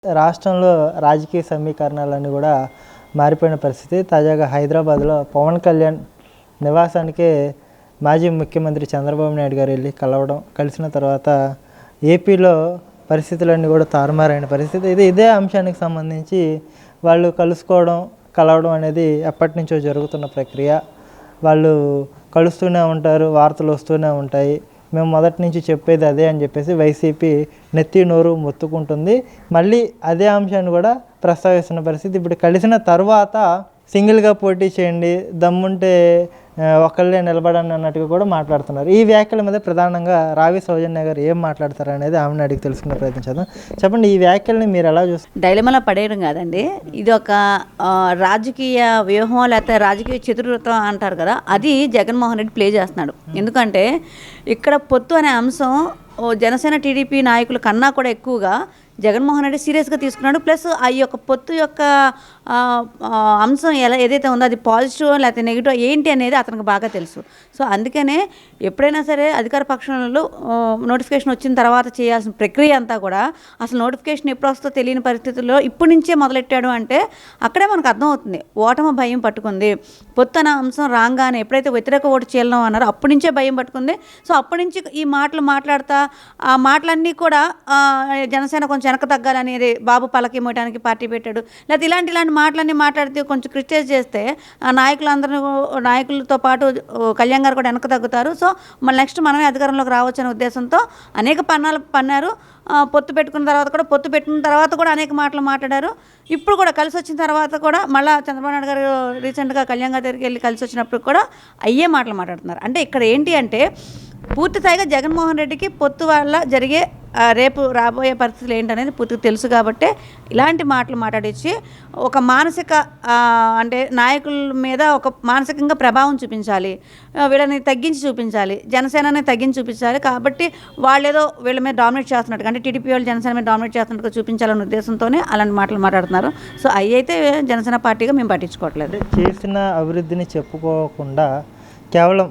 రాష్ట్రంలో రాజకీయ సమీకరణాలన్నీ కూడా మారిపోయిన పరిస్థితి. తాజాగా హైదరాబాద్లో పవన్ కళ్యాణ్ నివాసానికి మాజీ ముఖ్యమంత్రి చంద్రబాబు నాయుడు గారు వెళ్ళి కలిసిన తర్వాత ఏపీలో పరిస్థితులన్నీ కూడా తారుమారైన పరిస్థితి. ఇదే అంశానికి సంబంధించి వాళ్ళు కలవడం అనేది ఎప్పటి నుంచో జరుగుతున్న ప్రక్రియ. వాళ్ళు కలుస్తూనే ఉంటారు, వార్తలు వస్తూనే ఉంటాయి. మేము మొదటి నుంచి చెప్పేది అదే అని చెప్పేసి వైసీపీ నెత్తి నోరు మొత్తుకుంటుంది. మళ్ళీ అదే అంశాన్ని కూడా ప్రస్తావిస్తున్న పరిస్థితి. ఇప్పుడు కలిసిన తర్వాత సింగిల్గా పోటీ చేయండి, దమ్ముంటే ఒకళ్ళే నిలబడండి అన్నట్టుగా కూడా మాట్లాడుతున్నారు. ఈ వ్యాఖ్యల మీద ప్రధానంగా రావి సౌజన్య గారు ఏం మాట్లాడతారు అనేది ఆమెను అడిగి తెలుసుకునే ప్రయత్నం చేద్దాం. చెప్పండి, ఈ వ్యాఖ్యల్ని మీరు ఎలా చూస్తారు? డైలమాలో పడేయడం కాదండి, ఇది ఒక రాజకీయ వ్యూహం లేకపోతే రాజకీయ చతురత అంటారు కదా, అది జగన్మోహన్ రెడ్డి ప్లే చేస్తున్నాడు. ఎందుకంటే ఇక్కడ పొత్తు అనే అంశం జనసేన టీడీపీ నాయకుల కన్నా కూడా ఎక్కువగా జగన్మోహన్ రెడ్డి సీరియస్గా తీసుకున్నాడు. ప్లస్ ఆ యొక్క పొత్తు యొక్క అంశం ఏదైతే ఉందో అది పాజిటివ్ లేకపోతే నెగిటివ్ ఏంటి అనేది అతనికి బాగా తెలుసు. సో అందుకనే ఎప్పుడైనా సరే అధికార పక్షంలో నోటిఫికేషన్ వచ్చిన తర్వాత చేయాల్సిన ప్రక్రియ అంతా కూడా అసలు నోటిఫికేషన్ ఎప్పుడు వస్తుందో తెలియని పరిస్థితుల్లో ఇప్పటి నుంచే మొదలెట్టాడు అంటే అక్కడే మనకు అర్థమవుతుంది ఓటమి భయం పట్టుకుంది. పొత్తు అనే అంశం రాగానే ఎప్పుడైతే వ్యతిరేక ఓటు చేయడం అన్నారో అప్పటి నుంచే భయం పట్టుకుంది. సో అప్పటి నుంచి ఈ మాటలు మాట్లాడతా ఆ మాటలన్నీ కూడా జనసేన కొంచెం వెనక తగ్గాలనేది, బాబు పలకి మోయడానికి పార్టీ పెట్టాడు, లేకపోతే ఇలాంటి మాటలన్నీ మాట్లాడితే కొంచెం క్రిటిసైజ్ చేస్తే నాయకులతో పాటు కళ్యాణ్ గారు కూడా వెనక తగ్గుతారు. సో మళ్ళీ నెక్స్ట్ మనమే అధికారంలోకి రావచ్చు అనే ఉద్దేశంతో అనేక పన్నాలు పన్నారు. పొత్తు పెట్టుకున్న తర్వాత కూడా అనేక మాటలు మాట్లాడారు. ఇప్పుడు కూడా కలిసి వచ్చిన తర్వాత కూడా మళ్ళీ చంద్రబాబు నాయుడు గారు రీసెంట్గా కళ్యాణ్ గారి దగ్గరికి వెళ్ళి కలిసి వచ్చినప్పుడు కూడా అయ్యే మాటలు మాట్లాడుతున్నారు. అంటే ఇక్కడ ఏంటి అంటే పూర్తిస్థాయిగా జగన్మోహన్ రెడ్డికి పొత్తు వల్ల జరిగే రేపు రాబోయే పరిస్థితులు ఏంటనేది పూర్తిగా తెలుసు. కాబట్టి ఇలాంటి మాటలు మాట్లాడించి ఒక మానసిక అంటే నాయకుల మీద ఒక మానసికంగా ప్రభావం చూపించాలి, వీళ్ళని తగ్గించి చూపించాలి, జనసేనని తగ్గించి చూపించాలి. కాబట్టి వాళ్ళేదో వీళ్ళ మీద డామినేట్ చేస్తున్నట్టు అంటే టీడీపీ వాళ్ళు జనసేన మీద డామినేట్ చేస్తున్నట్టుగా చూపించాలనే ఉద్దేశంతోనే అలాంటి మాటలు మాట్లాడుతున్నారు. సో అవి అయితే జనసేన పార్టీగా మేము పట్టించుకోవట్లేదు. చేసిన అభివృద్ధిని చెప్పుకోకుండా కేవలం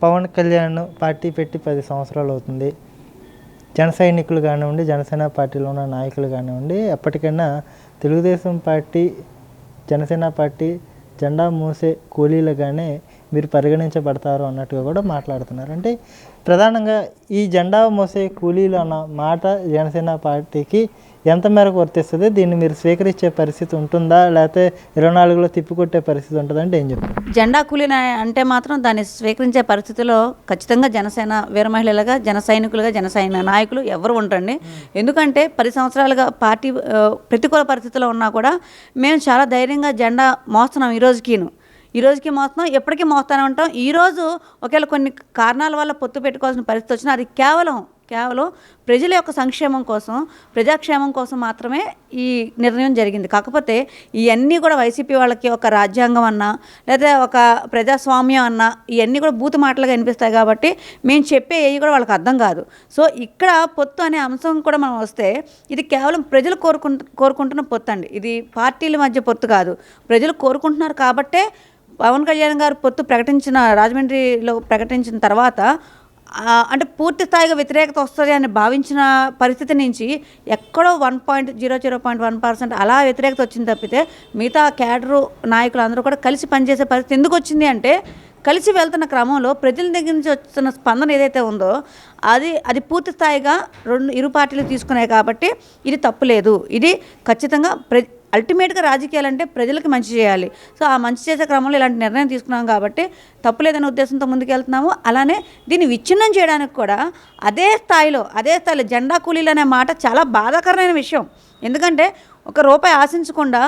పవన్ కళ్యాణ్ పార్టీ పెట్టి 10 సంవత్సరాలు అవుతుంది. జన సైనికులు కానివ్వండి, జనసేన పార్టీలో ఉన్న నాయకులు కానివ్వండి, ఎప్పటికైనా తెలుగుదేశం పార్టీ, జనసేన పార్టీ జెండా మోసే కూలీలుగానే మీరు పరిగణించబడతారు అన్నట్టుగా కూడా మాట్లాడుతున్నారు. అంటే ప్రధానంగా ఈ జెండా మోసే కూలీలు అన్న మాట జనసేన పార్టీకి ఎంత మేరకు వర్తిస్తుంది? దీన్ని మీరు స్వీకరించే పరిస్థితి ఉంటుందా, లేకపోతే 24లో తిప్పికొట్టే పరిస్థితి ఉంటుందా అంటే ఏం చెప్తారు? జెండా కూలీన అంటే మాత్రం దాన్ని స్వీకరించే పరిస్థితిలో ఖచ్చితంగా జనసేన వీర మహిళలుగా, జన సైనికులుగా, జనసేన నాయకులు ఎవరు ఉంటారండి. ఎందుకంటే 10 సంవత్సరాలుగా పార్టీ ప్రతికూల పరిస్థితిలో ఉన్నా కూడా మేము చాలా ధైర్యంగా జెండా మోస్తున్నాం. ఈ రోజుకి మోస్తున్నాం, ఎప్పటికీ మోస్తూనే ఉంటాం. ఈరోజు ఒకవేళ కొన్ని కారణాల వల్ల పొత్తు పెట్టుకోవాల్సిన పరిస్థితి వచ్చినా అది కేవలం ప్రజల యొక్క సంక్షేమం కోసం, ప్రజాక్షేమం కోసం మాత్రమే ఈ నిర్ణయం జరిగింది. కాకపోతే ఇవన్నీ కూడా వైసీపీ వాళ్ళకి ఒక రాజ్యాంగం అన్నా లేదా ఒక ప్రజాస్వామ్యం అన్నా ఇవన్నీ కూడా బూతు మాటలుగా అనిపిస్తాయి. కాబట్టి మేము చెప్పే ఏవి కూడా వాళ్ళకి అర్థం కాదు. సో ఇక్కడ పొత్తు అనే అంశం కూడా మనం వస్తే ఇది కేవలం ప్రజలు కోరుకుంటున్న పొత్తు అండి. ఇది పార్టీల మధ్య పొత్తు కాదు. ప్రజలు కోరుకుంటున్నారు కాబట్టే పవన్ కళ్యాణ్ గారు పొత్తు రాజమండ్రిలో ప్రకటించిన తర్వాత అంటే పూర్తి స్థాయిగా వ్యతిరేకత వస్తుంది అని భావించిన పరిస్థితి నుంచి ఎక్కడో 0.1% అలా వ్యతిరేకత వచ్చింది తప్పితే మిగతా క్యాడరు నాయకులు అందరూ కూడా కలిసి పనిచేసే పరిస్థితి ఎందుకు వచ్చింది అంటే కలిసి వెళ్తున్న క్రమంలో ప్రజల దగ్గర నుంచి వస్తున్న స్పందన ఏదైతే ఉందో అది పూర్తి స్థాయిగా ఇరు పార్టీలు తీసుకున్నాయి. కాబట్టి ఇది తప్పులేదు. ఇది ఖచ్చితంగా అల్టిమేట్గా రాజకీయాలంటే ప్రజలకు మంచి చేయాలి. సో ఆ మంచి చేసే క్రమంలో ఇలాంటి నిర్ణయం తీసుకున్నాం కాబట్టి తప్పులేదనే ఉద్దేశంతో ముందుకెళ్తున్నాము. అలానే దీన్ని విచ్ఛిన్నం చేయడానికి కూడా అదే స్థాయిలో జెండా కూలీలు అనే మాట చాలా బాధాకరమైన విషయం. ఎందుకంటే ₹1 ఆశించకుండా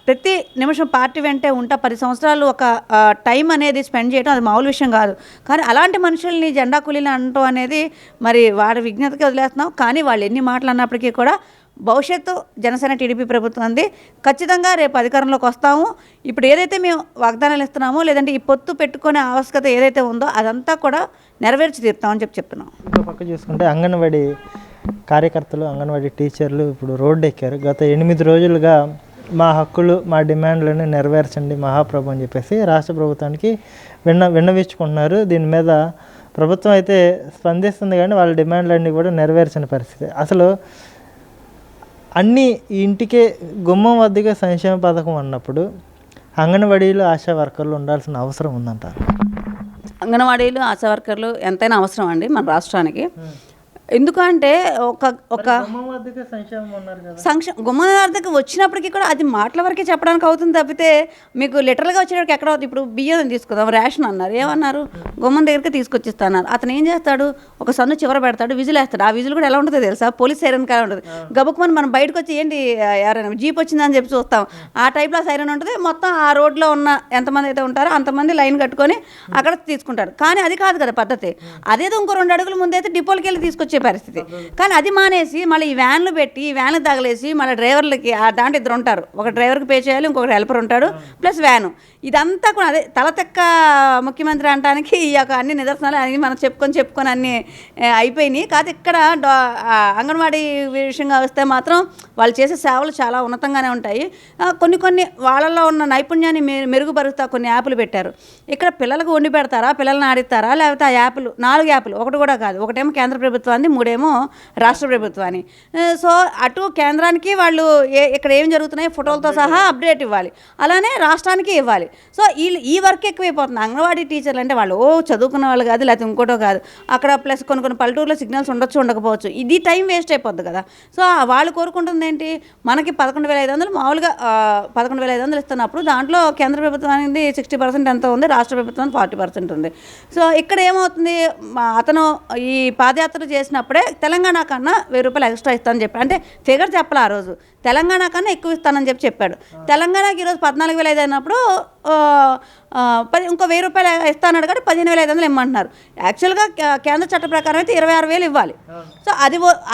ప్రతి నిమిషం పార్టీ వెంటే ఉంటా 10 సంవత్సరాలు ఒక టైం అనేది స్పెండ్ చేయడం అది మామూలు విషయం కాదు. కానీ అలాంటి మనుషుల్ని జెండా కూలీలు అనటం అనేది మరి వాడి విజ్ఞతకి వదిలేస్తున్నాం. కానీ వాళ్ళు ఎన్ని మాటలు అన్నప్పటికీ కూడా భవిష్యత్తు జనసేన టీడీపీ ప్రభుత్వం అంది. ఖచ్చితంగా రేపు అధికారంలోకి వస్తాము. ఇప్పుడు ఏదైతే మేము వాగ్దానాలు ఇస్తున్నామో లేదంటే ఈ పొత్తు పెట్టుకునే ఆవశ్యకత ఏదైతే ఉందో అదంతా కూడా నెరవేర్చి తీరుతామని చెప్తున్నాం. ఇంకో పక్క చూసుకుంటే అంగన్వాడీ కార్యకర్తలు, అంగన్వాడీ టీచర్లు ఇప్పుడు రోడ్డు ఎక్కారు. గత 8 రోజులుగా మా హక్కులు, మా డిమాండ్లను నెరవేర్చండి మహాప్రభు అని చెప్పేసి రాష్ట్ర ప్రభుత్వానికి విన్నవించుకుంటున్నారు. దీని మీద ప్రభుత్వం అయితే స్పందిస్తుంది కానీ వాళ్ళ డిమాండ్లన్నీ కూడా నెరవేర్చని పరిస్థితి. అసలు అన్నీ ఇంటికే గుమ్మం వద్దకే సంక్షేమ పథకం అన్నప్పుడు అంగన్వాడీలు ఆశా వర్కర్లు ఉండాల్సిన అవసరం ఉందంట. అంగన్వాడీలు ఆశా వర్కర్లు ఎంతైనా అవసరం అండి మన రాష్ట్రానికి. ఎందుకంటే ఒక గుమ్మం వద్దకే సంక్షేమం ఉన్నారు కదా. గుమ్మం వద్దకు వచ్చినప్పటికీ కూడా అది మాటల వరకే చెప్పడానికి అవుతుంది తప్పితే మీకు లిటరల్గా వచ్చేటప్పుడు ఎక్కడ అవుతుంది. ఇప్పుడు బియ్యం తీసుకుందాం, రేషన్ అన్నారు, ఏమన్నారు గుమ్మం దగ్గరికి తీసుకొచ్చిస్తున్నారు. అతను ఏం చేస్తాడు, ఒక సన్ను చివర పెడతాడు, విజిల్ వేస్తాడు. ఆ విజిల్ కూడా ఎలా ఉంటుందో తెలుసా, పోలీస్ సైరన్ కాడ ఉంటుంది. గబుక్కుమని మనం బయటకు వచ్చి ఏంటి ఎవరైనా జీప్ వచ్చిందని చెప్పి చూస్తాం, ఆ టైప్లో సైరన్ ఉంటుంది. మొత్తం ఆ రోడ్లో ఉన్న ఎంతమంది అయితే ఉంటారో అంతమంది లైన్ కట్టుకొని అక్కడ తీసుకుంటారు. కానీ అది కాదు కదా పద్ధతి. అదేదో ఇంకో 2 అడుగుల ముందైతే డిపోలకి వెళ్ళి తీసుకొచ్చే పరిస్థితి. కానీ అది మానేసి మళ్ళీ ఈ వ్యాన్లు పెట్టి ఈ వ్యాన్లు తగలేసి మళ్ళీ డ్రైవర్లకి దాంట్లో 2 ఉంటారు, ఒక డ్రైవర్కి పే చేయాలి, ఇంకొకటి హెల్పర్ ఉంటాడు, ప్లస్ వ్యాను. ఇదంతా కూడా అదే తలతెక్క ముఖ్యమంత్రి అనడానికి ఈ యొక్క అన్ని నిదర్శనాలు అన్ని మనం చెప్పుకొని అన్నీ అయిపోయినాయి. కాదు ఇక్కడ అంగన్వాడీ విషయంగా వస్తే మాత్రం వాళ్ళు చేసే సేవలు చాలా ఉన్నతంగానే ఉంటాయి. కొన్ని వాళ్ళల్లో ఉన్న నైపుణ్యాన్ని మెరుగుపరుస్తా కొన్ని యాప్లు పెట్టారు. ఇక్కడ పిల్లలకు వండి పెడతారా, పిల్లల్ని ఆడిస్తారా, లేకపోతే ఆ యాప్లు 4 యాప్లు, ఒకటి కూడా కాదు, ఒకటేమో కేంద్ర ప్రభుత్వాన్ని, 3 రాష్ట్ర ప్రభుత్వాన్ని. సో అటు కేంద్రానికి వాళ్ళు ఇక్కడ ఏం జరుగుతున్నాయి ఫోటోలతో సహా అప్డేట్ ఇవ్వాలి, అలానే రాష్ట్రానికి ఇవ్వాలి. సో ఈ వర్క్ ఎక్కువైపోతుంది. అంగన్వాడీ టీచర్లు అంటే వాళ్ళు చదువుకున్న వాళ్ళు కాదు, లేకపోతే ఇంకోటో కాదు. అక్కడ ప్లస్ కొన్ని పల్లెటూరులో సిగ్నల్స్ ఉండొచ్చు, ఉండకపోవచ్చు. ఇది టైం వేస్ట్ అయిపోద్ది కదా. సో వాళ్ళు కోరుకుంటుంది ఏంటి, మనకి 11,500 మామూలుగా 11,500 ఇస్తున్నప్పుడు దాంట్లో కేంద్ర ప్రభుత్వానికి 60% ఎంత ఉంది, రాష్ట్ర ప్రభుత్వానికి 40% ఉంది. సో ఇక్కడ ఏమవుతుంది, అతను ఈ పాదయాత్ర చేసినప్పుడే తెలంగాణ కన్నా 1,000 రూపాయలు ఎక్స్ట్రా ఇస్తానని చెప్పి, అంటే ఫిగర్ చెప్పలే ఆ రోజు, తెలంగాణ కన్నా ఎక్కువ ఇస్తానని చెప్పాడు. తెలంగాణకి ఈరోజు 14,500 అయినప్పుడు ఇంకో 1,000 రూపాయలు ఇస్తానన్నాడు కానీ 15,500 ఇమ్మంటున్నారు. యాక్చువల్గా కేంద్ర చట్ట ప్రకారం అయితే 26,000 ఇవ్వాలి. సో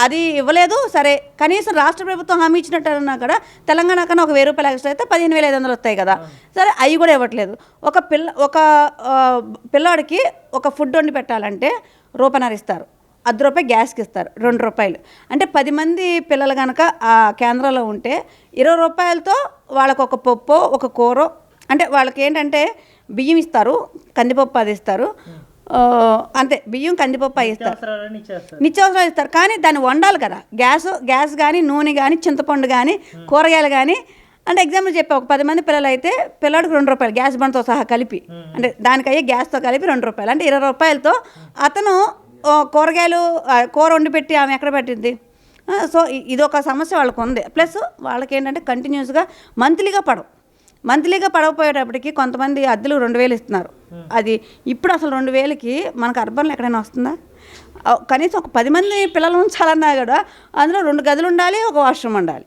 అది ఇవ్వలేదు. సరే కనీసం రాష్ట్ర ప్రభుత్వం హామీ ఇచ్చినట్టు అన్నా కూడా తెలంగాణ కన్నా ఒక 1,000 రూపాయలు ఎక్స్ట్రా అయితే 15,500 వస్తాయి కదా. సరే అవి కూడా ఇవ్వట్లేదు. ఒక పిల్లాడికి ఒక ఫుడ్ వండి పెట్టాలంటే ₹1.5 ఇస్తారు, ₹1 గ్యాస్కి ఇస్తారు, ₹2. అంటే 10 మంది పిల్లలు కనుక ఆ కేంద్రంలో ఉంటే 20 రూపాయలతో వాళ్ళకు ఒక పప్పు, ఒక కూర, అంటే వాళ్ళకి ఏంటంటే బియ్యం ఇస్తారు, కందిపప్పు అది ఇస్తారు, అంతే. బియ్యం, కందిపప్పు అవి ఇస్తారు, నిత్యావసరాలు ఇస్తారు. కానీ దాన్ని వండాలి కదా, గ్యాస్ కానీ, నూనె కానీ, చింతపండు కానీ, కూరగాయలు కానీ. అంటే ఎగ్జాంపుల్ చెప్పా, ఒక 10 మంది పిల్లలు అయితే పిల్లడికి ₹2 గ్యాస్ బండ్తో సహా కలిపి, అంటే దానికయ్యే గ్యాస్తో కలిపి ₹2, అంటే 20 రూపాయలతో అతను కూరగాయలు కూర వండి పెట్టి ఆమె ఎక్కడ పెట్టింది. సో ఇదొక సమస్య వాళ్ళకు ఉంది. ప్లస్ వాళ్ళకి ఏంటంటే కంటిన్యూస్గా మంత్లీగా పడకపోయేటప్పటికి కొంతమంది అద్దెలు 2,000 ఇస్తున్నారు. అది ఇప్పుడు అసలు 2,000కి మనకు అర్బన్లో ఎక్కడైనా వస్తుందా? కనీసం ఒక 10 మంది పిల్లలు ఉంచాలన్నా కూడా అందులో 2 గదులు ఉండాలి, ఒక వాష్రూమ్ ఉండాలి.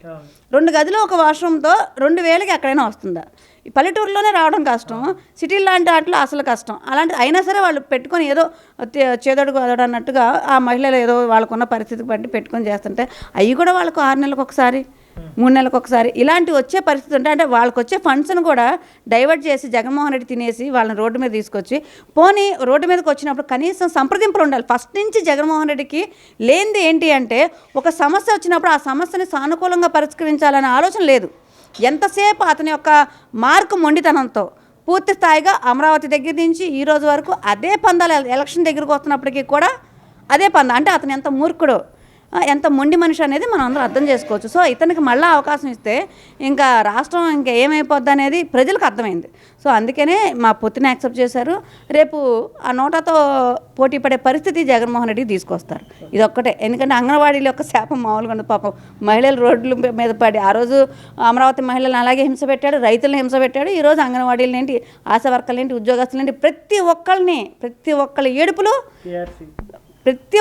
2 గదులు ఒక వాష్రూమ్తో 2,000కి ఎక్కడైనా వస్తుందా? ఈ పల్లెటూరులోనే రావడం కష్టం, సిటీ లాంటి వాటిలో అసలు కష్టం. అలాంటి అయినా సరే వాళ్ళు పెట్టుకొని ఏదో చేదోడు గోదోడు అన్నట్టుగా ఆ మహిళలు ఏదో వాళ్ళకున్న పరిస్థితికి బట్టి పెట్టుకొని చేస్తుంటే అవి కూడా వాళ్ళకు 6 నెలలకు ఒకసారి, 3 నెలలకు ఒకసారి ఇలాంటివి వచ్చే పరిస్థితి ఉంటాయి. అంటే వాళ్ళకి వచ్చే ఫండ్స్ను కూడా డైవర్ట్ చేసి జగన్మోహన్ రెడ్డి తినేసి వాళ్ళని రోడ్డు మీద తీసుకొచ్చి, పోనీ రోడ్డు మీదకి వచ్చినప్పుడు కనీసం సంప్రదింపులు ఉండాలి. ఫస్ట్ నుంచి జగన్మోహన్ రెడ్డికి లేనిది ఏంటి అంటే, ఒక సమస్య వచ్చినప్పుడు ఆ సమస్యని సానుకూలంగా పరిష్కరించాలనే ఆలోచన లేదు. ఎంతసేపు అతని యొక్క మార్కు మొండితనంతో పూర్తి స్థాయిగా అమరావతి దగ్గర నుంచి ఈ రోజు వరకు అదే పందాలు, ఎలక్షన్ దగ్గరకు వస్తున్నప్పటికీ కూడా అదే పంద. అంటే అతను ఎంత మూర్ఖుడో, ఎంత మొండి మనిషి అనేది మనం అందరం అర్థం చేసుకోవచ్చు. సో ఇతనికి మళ్ళీ అవకాశం ఇస్తే ఇంకా రాష్ట్రం ఇంకా ఏమైపోద్ది అనేది ప్రజలకు అర్థమైంది. సో అందుకనే మా పొత్తుని యాక్సెప్ట్ చేశారు. రేపు ఆ నోటాతో పోటీ పడే పరిస్థితి జగన్మోహన్ రెడ్డికి తీసుకొస్తారు. ఇది ఒక్కటే. ఎందుకంటే అంగన్వాడీల యొక్క శాపం మామూలుగా ఉంది. పాపం మహిళలు రోడ్ల మీద పడి ఆ రోజు అమరావతి మహిళలను అలాగే హింస పెట్టాడు, రైతులను హింస పెట్టాడు. ఈరోజు అంగన్వాడీలనేంటి, ఆశా వర్కర్లేంటి, ఉద్యోగస్తులేంటి, ప్రతి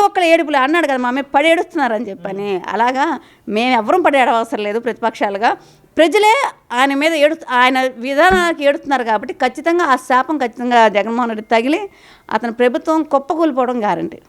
ఒక్కళ్ళ ఏడుపులు అన్నాడు కదా, మా మీద పడేడుస్తున్నారని చెప్పని. అలాగా మేము ఎవరూ పడేయడం లేదు ప్రతిపక్షాలుగా. ప్రజలే ఆయన మీద ఆయన విధానానికి ఏడుస్తున్నారు కాబట్టి ఖచ్చితంగా ఆ శాపం ఖచ్చితంగా జగన్మోహన్ రెడ్డి తగిలి అతని ప్రభుత్వం కుప్పకూలిపోవడం గ్యారంటీ.